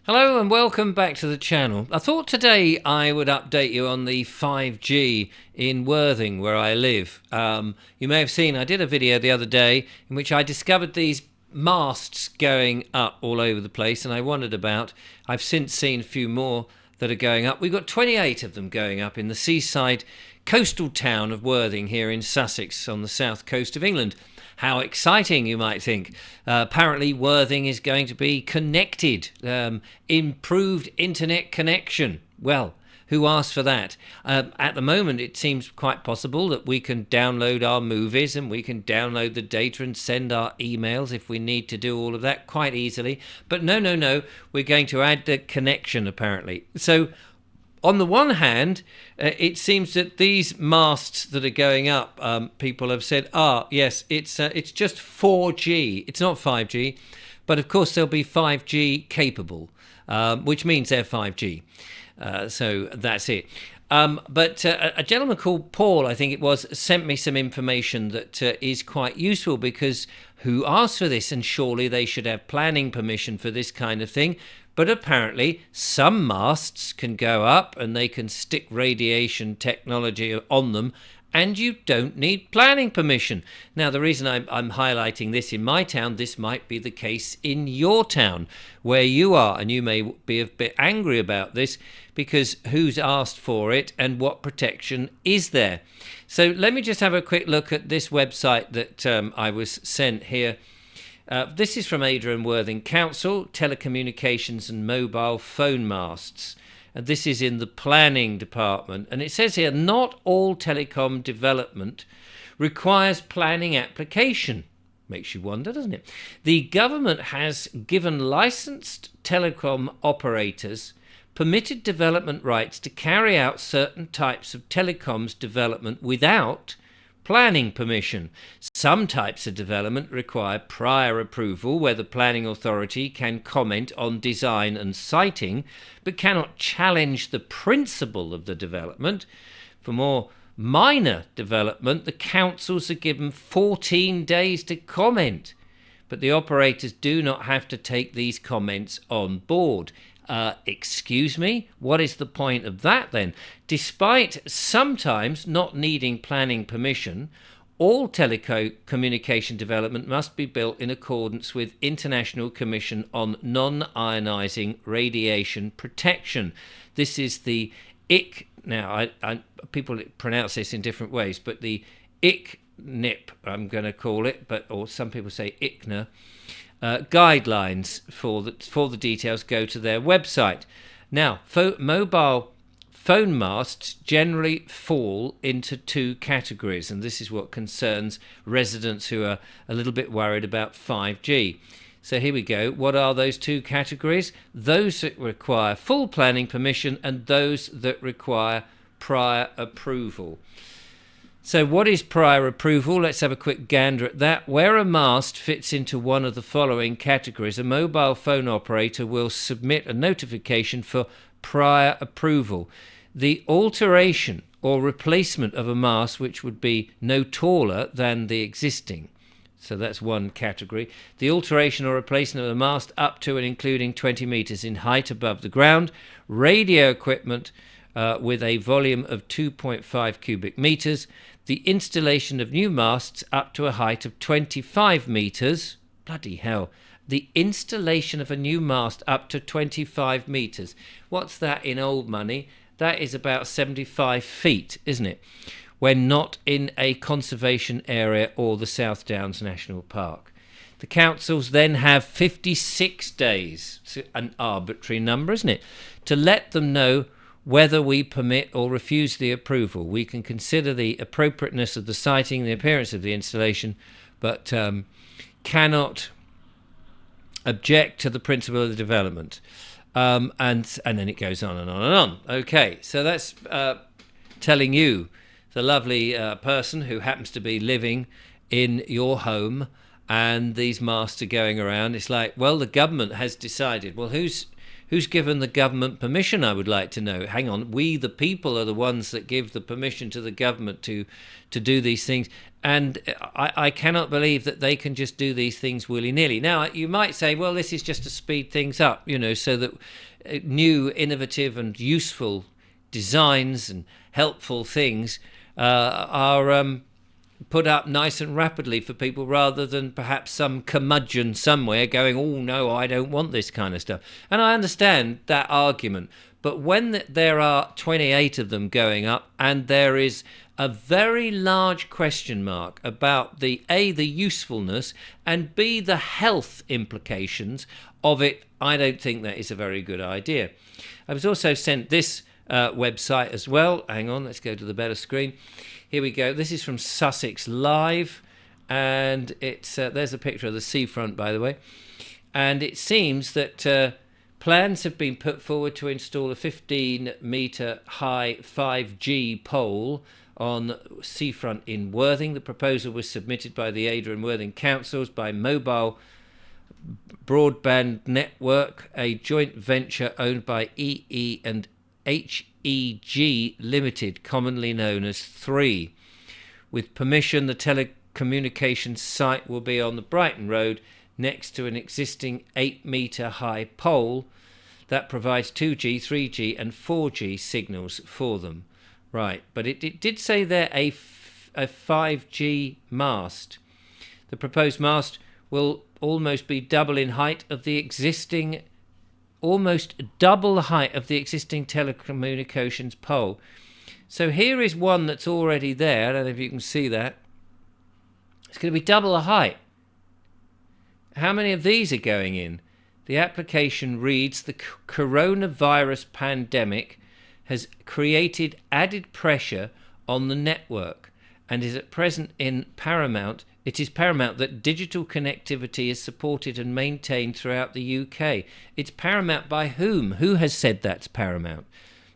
Hello and welcome back to the channel. I thought today I would update you on the 5G in Worthing where I live. You may have seen I did a video the other day in which I discovered these masts going up all over the place and I wondered about. I've since seen a few more that are going up. We've got 28 of them going up in the seaside coastal town of Worthing here in Sussex on the south coast of England. How exciting, you might think. Apparently Worthing is going to be connected, improved internet connection. Well, who asked for that? At the moment, it seems quite possible that we can download our movies and we can download the data and send our emails if we need to do all of that quite easily. But no, we're going to add the connection, apparently. So on the one hand, it seems that these masts that are going up, people have said, yes, it's just 4G. It's not 5G, but of course they'll be 5G capable, which means they're 5G. So that's it. But a gentleman called Paul, I think it was, sent me some information that is quite useful because who asked for this? And surely they should have planning permission for this kind of thing. But apparently some masts can go up and they can stick radiation technology on them and you don't need planning permission. Now, the reason I'm highlighting this in my town, this might be the case in your town where you are, and you may be a bit angry about this because who's asked for it and what protection is there? So let me just have a quick look at this website that I was sent here. This is from Ada and Worthing Council, telecommunications and mobile phone masts. And this is in the planning department. And it says here, not all telecom development requires planning application. Makes you wonder, doesn't it? The government has given licensed telecom operators permitted development rights to carry out certain types of telecoms development without planning permission. Some types of development require prior approval where the planning authority can comment on design and siting but cannot challenge the principle of the development. For more minor development, the councils are given 14 days to comment, but the operators do not have to take these comments on board. Excuse me? What is the point of that then? Despite sometimes not needing planning permission, all telecommunication development must be built in accordance with International Commission on Non-Ionizing Radiation Protection. This is the IC. Now, people pronounce this in different ways, but the ICNIP, I'm going to call it, or some people say ICNA. Guidelines for the details go to their website. Now, mobile phone masts generally fall into two categories, and this is what concerns residents who are a little bit worried about 5G. So here we go. What are those two categories? Those that require full planning permission and those that require prior approval. So what is prior approval? Let's have a quick gander at that. Where a mast fits into one of the following categories, a mobile phone operator will submit a notification for prior approval. The alteration or replacement of a mast which would be no taller than the existing. So that's one category. The alteration or replacement of a mast up to and including 20 meters in height above the ground. Radio equipment with a volume of 2.5 cubic meters. The installation of new masts up to a height of 25 meters. Bloody hell. The installation of a new mast up to 25 meters. What's that in old money? That is about 75 feet, isn't it? When not in a conservation area or the South Downs National Park. The councils then have 56 days, an arbitrary number, isn't it, to let them know whether we permit or refuse the approval. We can consider the appropriateness of the siting, the appearance of the installation, but cannot object to the principle of the development. And then it goes on and on and on. Okay, so that's telling you, the lovely person who happens to be living in your home and these masts are going around. It's like, well, the government has decided. Well, who's Who's given the government permission, I would like to know. Hang on, we the people are the ones that give the permission to the government to do these things. And I cannot believe that they can just do these things willy-nilly. Now, you might say, well, this is just to speed things up, so that new, innovative and useful designs and helpful things are put up nice and rapidly for people, rather than perhaps some curmudgeon somewhere going, oh no, I don't want this kind of stuff. And I understand that argument, but when there are 28 of them going up, and there is a very large question mark about the usefulness, and B, the health implications of it, I don't think that is a very good idea. I was also sent this website as well. Hang on, let's go to the better screen. Here we go. This is from Sussex Live, and it's there's a picture of the seafront, by the way. And it seems that plans have been put forward to install a 15-metre high 5G pole on seafront in Worthing. The proposal was submitted by the Ada and Worthing councils by Mobile Broadband Network, a joint venture owned by EE and HEG Limited, commonly known as 3. With permission, the telecommunications site will be on the Brighton Road, next to an existing 8-metre high pole that provides 2G, 3G and 4G signals for them. Right, but it did say there a 5G mast. The proposed mast will almost be double in height of the existing, almost double the height of the existing telecommunications pole. So here is one that's already there. I don't know if you can see that. It's going to be double the height. How many of these are going in? The application reads, the coronavirus pandemic has created added pressure on the network, and is at present it is paramount that digital connectivity is supported and maintained throughout the UK. It's paramount by whom? Who has said that's paramount?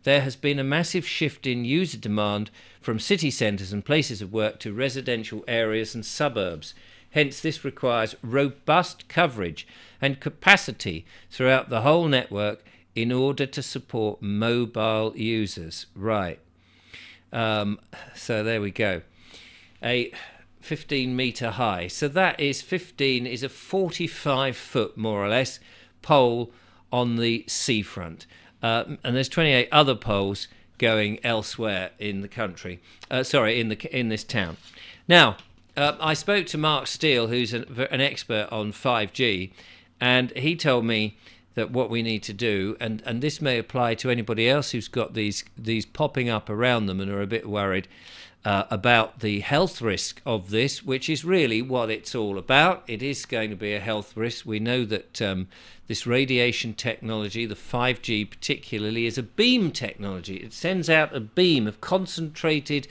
There has been a massive shift in user demand from city centres and places of work to residential areas and suburbs. Hence, this requires robust coverage and capacity throughout the whole network in order to support mobile users. Right. So there we go. A 15-metre high. So that is 15 is a 45-foot, more or less, pole on the seafront. And there's 28 other poles going elsewhere in the country. In this town. Now, I spoke to Mark Steele, who's an expert on 5G, and he told me that what we need to do, and this may apply to anybody else who's got these popping up around them and are a bit worried about the health risk of this, which is really what it's all about. It is going to be a health risk. We know that this radiation technology, the 5G particularly, is a beam technology. It sends out a beam of concentrated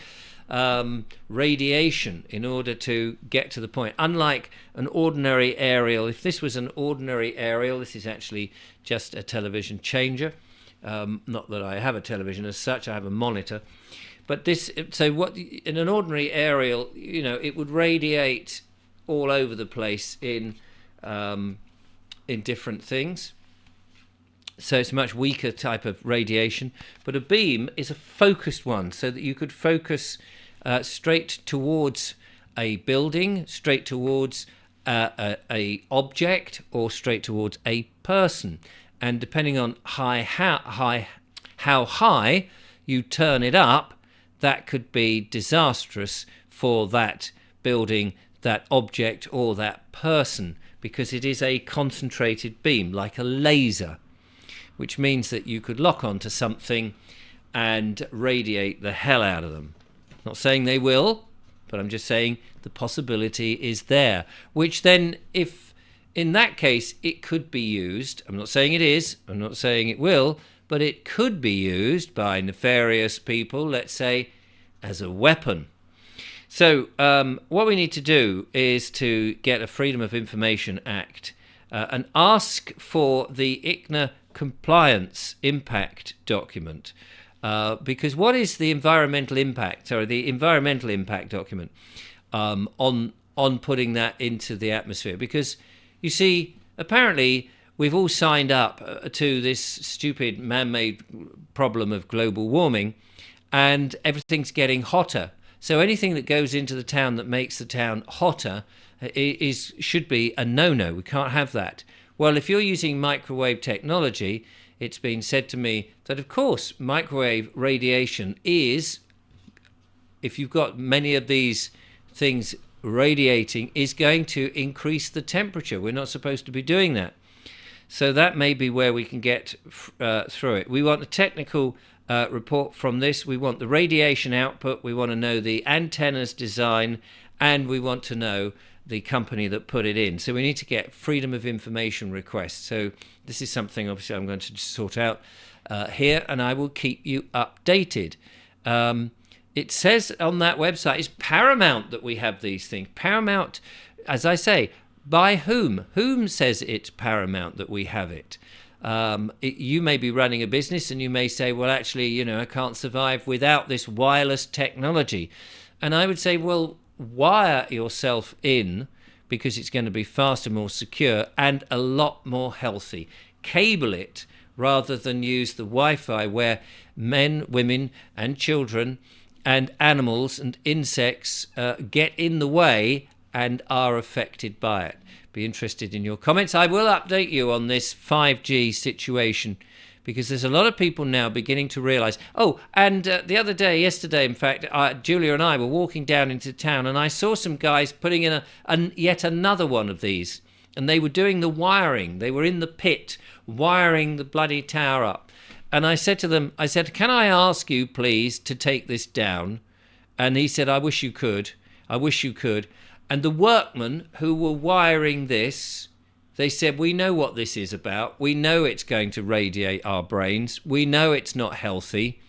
radiation in order to get to the point. Unlike an ordinary aerial, if this was an ordinary aerial, this is actually just a television changer. Not that I have a television as such, I have a monitor. But this, so what in an ordinary aerial, it would radiate all over the place in different things. So it's a much weaker type of radiation. But a beam is a focused one, so that you could focus straight towards a building, straight towards a object, or straight towards a person. And depending on how high you turn it up, that could be disastrous for that building, that object, or that person, because it is a concentrated beam, like a laser, which means that you could lock onto something and radiate the hell out of them. Not saying they will, but I'm just saying the possibility is there, which then, if in that case it could be used, I'm not saying it is, I'm not saying it will, but it could be used by nefarious people, let's say, as a weapon. So what we need to do is to get a Freedom of Information Act and ask for the ICNA compliance impact document. Because what is the environmental impact, the environmental impact document on putting that into the atmosphere? Because, you see, apparently we've all signed up to this stupid man-made problem of global warming, and everything's getting hotter. So anything that goes into the town that makes the town hotter should be a no-no. We can't have that. Well, if you're using microwave technology, it's been said to me that, of course, microwave radiation is, if you've got many of these things radiating, is going to increase the temperature. We're not supposed to be doing that. So that may be where we can get through it. We want a technical report from this. We want the radiation output. We want to know the antenna's design, and we want to know the company that put it in. So we need to get freedom of information requests. So this is something obviously I'm going to sort out here, and I will keep you updated. It says on that website, it's paramount that we have these things. Paramount, as I say, by whom? Whom says it's paramount that we have it? You may be running a business and you may say, well, actually, I can't survive without this wireless technology. And I would say, well, wire yourself in, because it's going to be faster, more secure, and a lot more healthy. Cable it rather than use the Wi-Fi, where men, women, and children and animals and insects get in the way and are affected by it. Be interested in your comments. I will update you on this 5G situation, because there's a lot of people now beginning to realize. Oh, and yesterday, in fact, Julia and I were walking down into town, and I saw some guys putting in yet another one of these, and they were doing the wiring. They were in the pit wiring the bloody tower up. And I said to them, can I ask you, please, to take this down? And he said, I wish you could. I wish you could. And the workmen who were wiring this, they said, we know what this is about. We know it's going to radiate our brains. We know it's not healthy.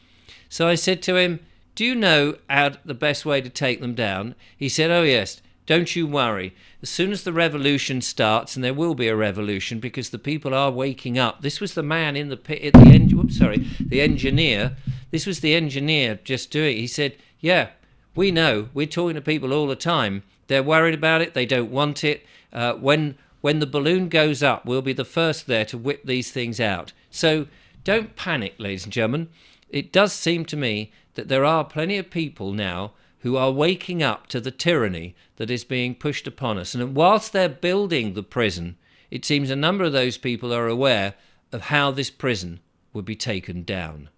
So I said to him, do you know the best way to take them down? He said, oh, yes, don't you worry. As soon as the revolution starts, and there will be a revolution because the people are waking up. This was the man in the pit, the engineer. This was the engineer just doing it. He said, yeah, we know. We're talking to people all the time. They're worried about it. They don't want it. When the balloon goes up, we'll be the first there to whip these things out. So don't panic, ladies and gentlemen. It does seem to me that there are plenty of people now who are waking up to the tyranny that is being pushed upon us. And whilst they're building the prison, it seems a number of those people are aware of how this prison would be taken down.